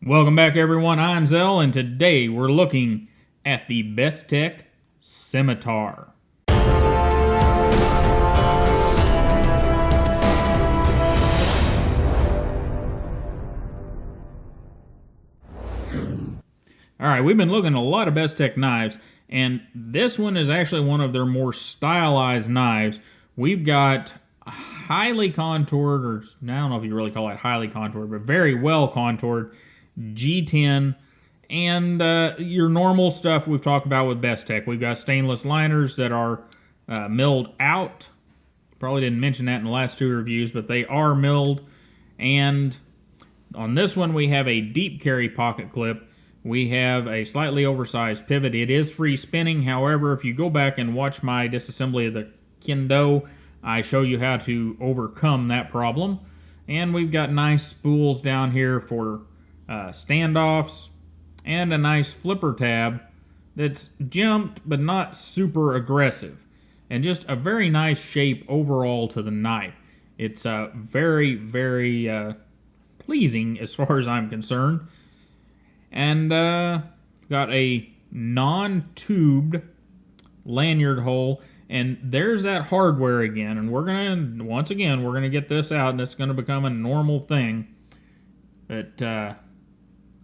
Welcome back, everyone. I'm Zell, and today we're looking at the Bestech Scimitar. Alright, we've been looking at a lot of Bestech knives, and this one is actually one of their more stylized knives. We've got highly contoured, or I don't know if you really call it highly contoured, but very well contoured G10, and your normal stuff we've talked about with Bestech. We've got stainless liners that are milled out. Probably didn't mention that in the last two reviews, but they are milled. And on this one, we have a deep carry pocket clip. We have a slightly oversized pivot. It is free spinning. However, if you go back and watch my disassembly of the Kendo, I show you how to overcome that problem. And we've got nice spools down here for standoffs, and a nice flipper tab that's jumped but not super aggressive, and just a very nice shape overall to the knife. It's very pleasing as far as I'm concerned. And got a non-tubed lanyard hole, and there's that hardware again, and we're gonna get this out, and it's gonna become a normal thing. But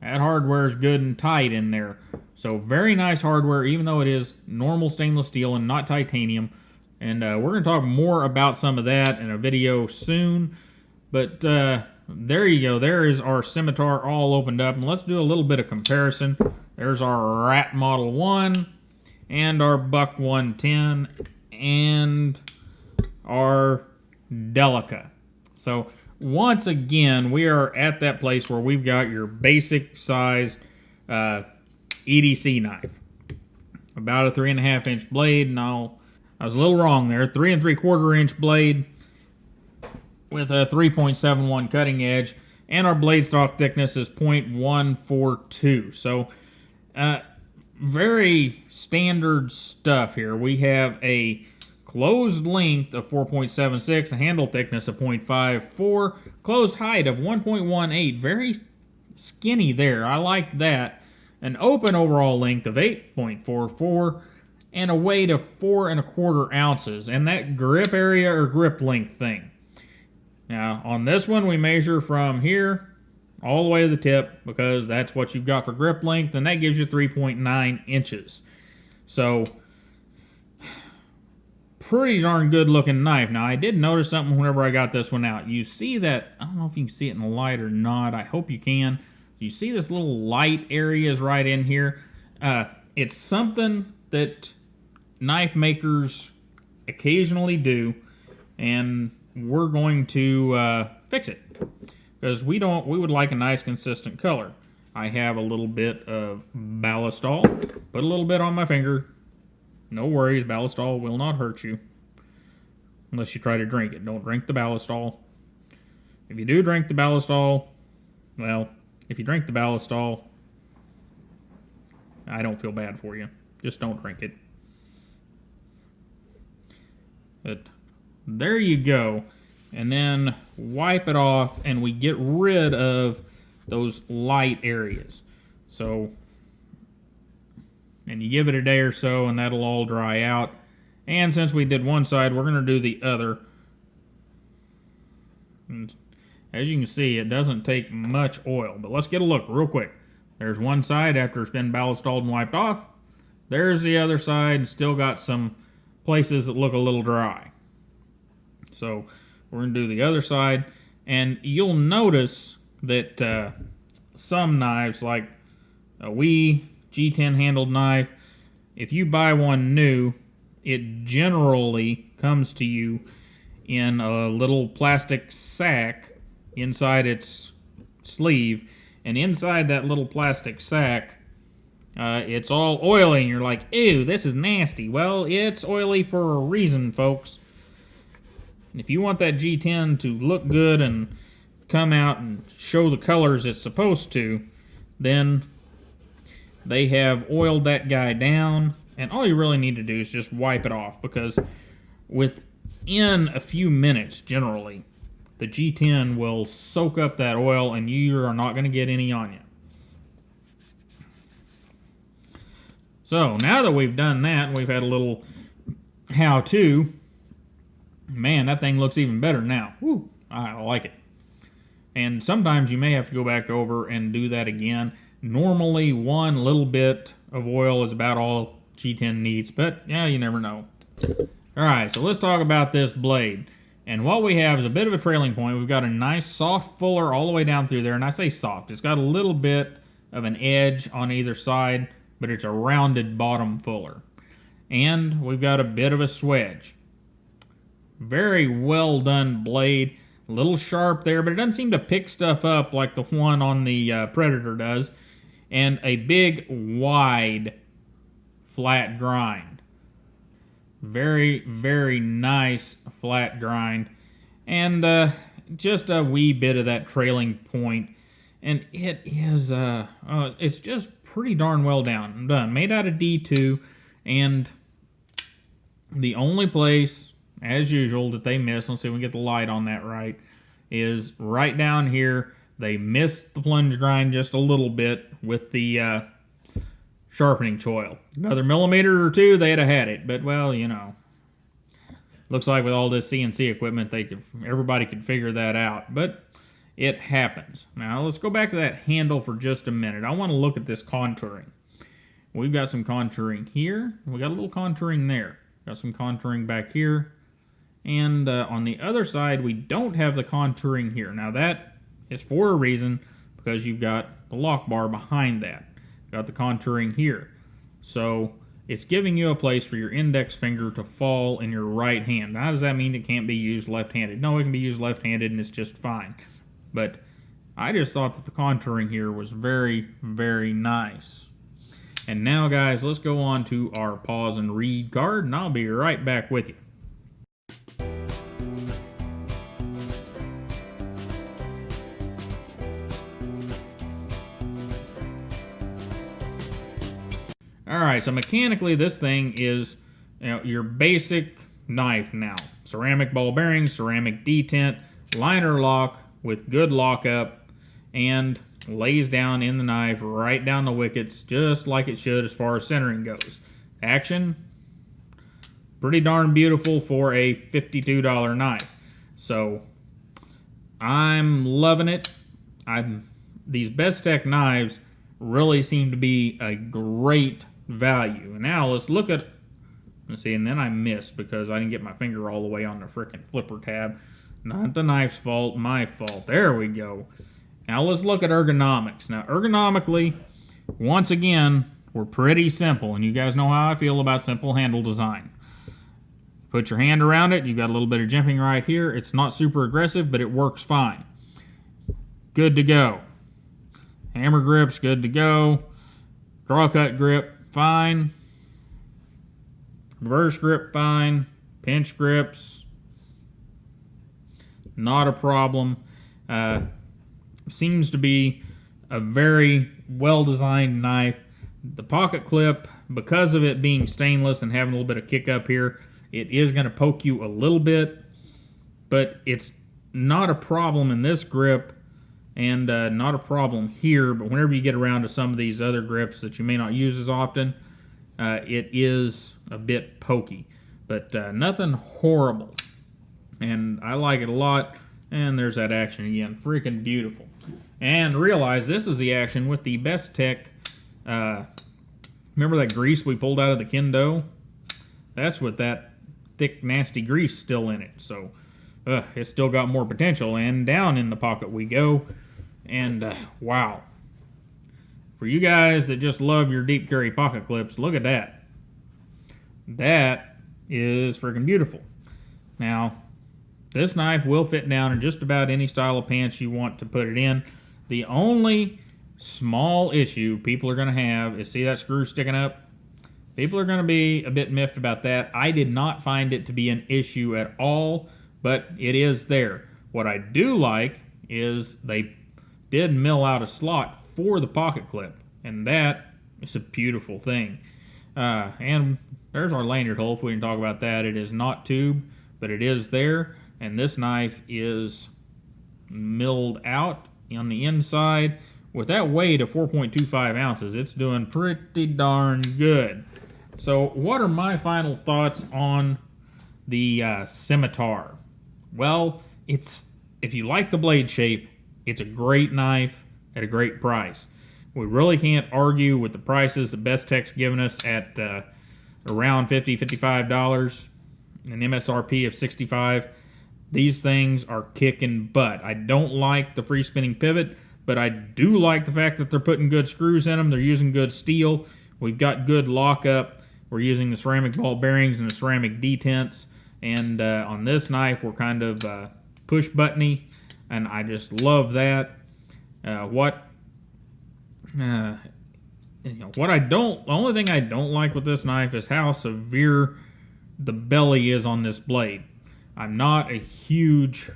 that hardware is good and tight in there. So very nice hardware, even though it is normal stainless steel and not titanium. And we're going to talk more about some of that in a video soon. But there you go. There is our Scimitar all opened up. And let's do a little bit of comparison. There's our Rat Model 1 and our Buck 110 and our Delica. So once again, we are at that place where we've got your basic size EDC knife. About a 3.5 inch blade. No, I was a little wrong there. 3 3/4 inch blade with a 3.71 cutting edge. And our blade stock thickness is 0.142. So, very standard stuff here. We have a closed length of 4.76, a handle thickness of 0.54, closed height of 1.18, very skinny there, I like that. An open overall length of 8.44, and a weight of 4.25 ounces, and that grip area or grip length thing. Now, on this one, we measure from here all the way to the tip, because that's what you've got for grip length, and that gives you 3.9 inches. So, pretty darn good looking knife. Now, I did notice something whenever I got this one out. You see that, I don't know if you can see it in the light or not. I hope you can. You see this little light area is right in here. It's something that knife makers occasionally do, and we're going to fix it, because we would like a nice consistent color. I have a little bit of ballistol. Put a little bit on my finger. No worries, ballistol will not hurt you. Unless you try to drink it. Don't drink the ballistol. If you do drink the ballistol, well, if you drink the ballistol, I don't feel bad for you. Just don't drink it. But there you go. And then wipe it off, and we get rid of those light areas. So, and you give it a day or so, and that'll all dry out. And since we did one side, we're going to do the other. And as you can see, it doesn't take much oil. But let's get a look real quick. There's one side after it's been ballistoled and wiped off. There's the other side, and still got some places that look a little dry. So we're going to do the other side. And you'll notice that some knives, like a wee G10 handled knife, if you buy one new, it generally comes to you in a little plastic sack inside its sleeve, and inside that little plastic sack, it's all oily, and you're like, ew, this is nasty. Well, it's oily for a reason, folks. If you want that G10 to look good and come out and show the colors it's supposed to, then they have oiled that guy down, and all you really need to do is just wipe it off, because within a few minutes, generally, the G10 will soak up that oil, and you are not going to get any on you. So now that we've done that, and we've had a little how-to, man, that thing looks even better now. Woo, I like it. And sometimes you may have to go back over and do that again. Normally, one little bit of oil is about all G10 needs, but yeah, you never know. All right, so let's talk about this blade. And what we have is a bit of a trailing point. We've got a nice soft fuller all the way down through there, and I say soft. It's got a little bit of an edge on either side, but it's a rounded bottom fuller. And we've got a bit of a swedge. Very well done blade. A little sharp there, but it doesn't seem to pick stuff up like the one on the Predator does. And a big, wide, flat grind. Very, very nice flat grind. And just a wee bit of that trailing point. And it is, it's just pretty darn well done. Made out of D2. And the only place, as usual, that they miss, let's see if we can get the light on that right, is right down here. They missed the plunge grind just a little bit with the sharpening choil. Another millimeter or two, they'd have had it. But, well, you know, looks like with all this CNC equipment, everybody could figure that out. But it happens. Now, let's go back to that handle for just a minute. I want to look at this contouring. We've got some contouring here. We got a little contouring there. Got some contouring back here. And on the other side, we don't have the contouring here. Now, that is for a reason, because you've got the lock bar behind that. Got the contouring here. So it's giving you a place for your index finger to fall in your right hand. Now, does that mean it can't be used left-handed? No, it can be used left-handed and it's just fine. But I just thought that the contouring here was very, very nice. And now, guys, let's go on to our pause and read card, and I'll be right back with you. Alright, so mechanically this thing is, you know, your basic knife now. Ceramic ball bearing, ceramic detent, liner lock with good lockup, and lays down in the knife right down the wickets just like it should as far as centering goes. Action, pretty darn beautiful for a $52 knife. So I'm loving it. These Bestech knives really seem to be a great value. And now let's look at, let's see, and then I missed because I didn't get my finger all the way on the frickin' flipper tab. Not the knife's fault, my fault. There we go. Now let's look at ergonomics. Now ergonomically, once again, we're pretty simple, and you guys know how I feel about simple handle design. Put your hand around it, you've got a little bit of jimping right here. It's not super aggressive, but it works fine. Good to go. Hammer grip's good to go. Draw cut grip, fine. Reverse grip, fine. Pinch grips, not a problem. Seems to be a very well-designed knife. The pocket clip, because of it being stainless and having a little bit of kick up here, it is going to poke you a little bit, but it's not a problem in this grip, and not a problem here. But whenever you get around to some of these other grips that you may not use as often, it is a bit pokey, but nothing horrible. And I like it a lot. And there's that action again, freaking beautiful. And realize this is the action with the Bestech. Remember that grease we pulled out of the Kendo? That's with that thick, nasty grease still in it. So it's still got more potential. And down in the pocket we go. And wow. For you guys that just love your deep carry pocket clips, look at that. That is freaking beautiful. Now, this knife will fit down in just about any style of pants you want to put it in. The only small issue people are going to have is, see that screw sticking up? People are going to be a bit miffed about that. I did not find it to be an issue at all, but it is there. What I do like is they did mill out a slot for the pocket clip, and that is a beautiful thing. And there's our lanyard hole, if we can talk about that. It is not tube, but it is there. And this knife is milled out on the inside with that weight of 4.25 ounces, it's doing pretty darn good. So what are my final thoughts on the Scimitar? Well, if you like the blade shape, it's a great knife at a great price. We really can't argue with the prices that Bestech's given us at around $50, $55, an MSRP of $65. These things are kicking butt. I don't like the free spinning pivot, but I do like the fact that they're putting good screws in them. They're using good steel. We've got good lockup. We're using the ceramic ball bearings and the ceramic detents. And on this knife, we're kind of push buttony, and I just love that. The only thing I don't like with this knife is how severe the belly is on this blade. I'm not a huge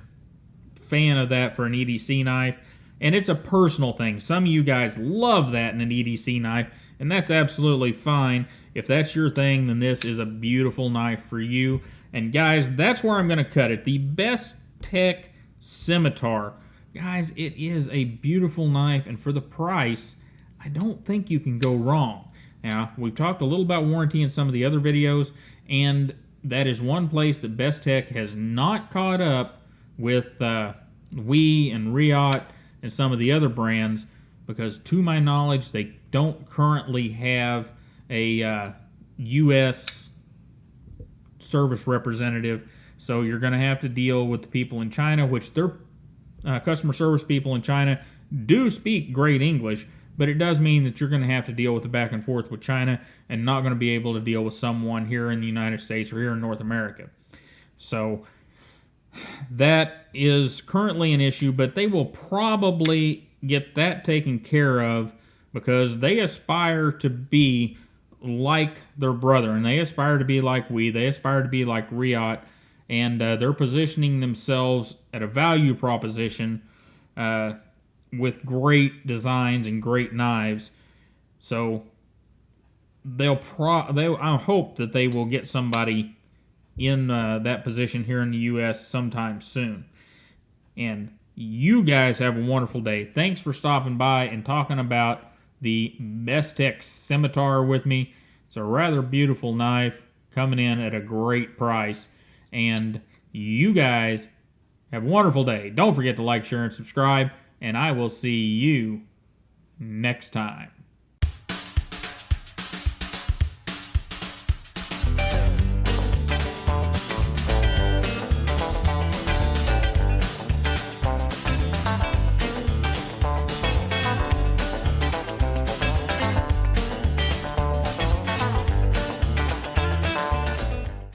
fan of that for an EDC knife, and it's a personal thing. Some of you guys love that in an EDC knife, and that's absolutely fine. If that's your thing, then this is a beautiful knife for you. And guys, that's where I'm going to cut it. The Bestech Scimitar. Guys, it is a beautiful knife, and for the price, I don't think you can go wrong. Now, we've talked a little about warranty in some of the other videos, and that is one place that Bestech has not caught up with WE and Riot and some of the other brands, because to my knowledge, they don't currently have a U.S. service representative. So you're going to have to deal with the people in China, which their customer service people in China do speak great English, but it does mean that you're going to have to deal with the back and forth with China and not going to be able to deal with someone here in the United States or here in North America. So that is currently an issue, but they will probably get that taken care of, because they aspire to be like their brother, and they aspire to be like WE, they aspire to be like Riot, and they're positioning themselves at a value proposition with great designs and great knives. So I hope that they will get somebody in that position here in the U.S. sometime soon. And you guys have a wonderful day. Thanks for stopping by and talking about the Bestech Scimitar with me. It's a rather beautiful knife coming in at a great price. And you guys have a wonderful day. Don't forget to like, share, and subscribe. And I will see you next time.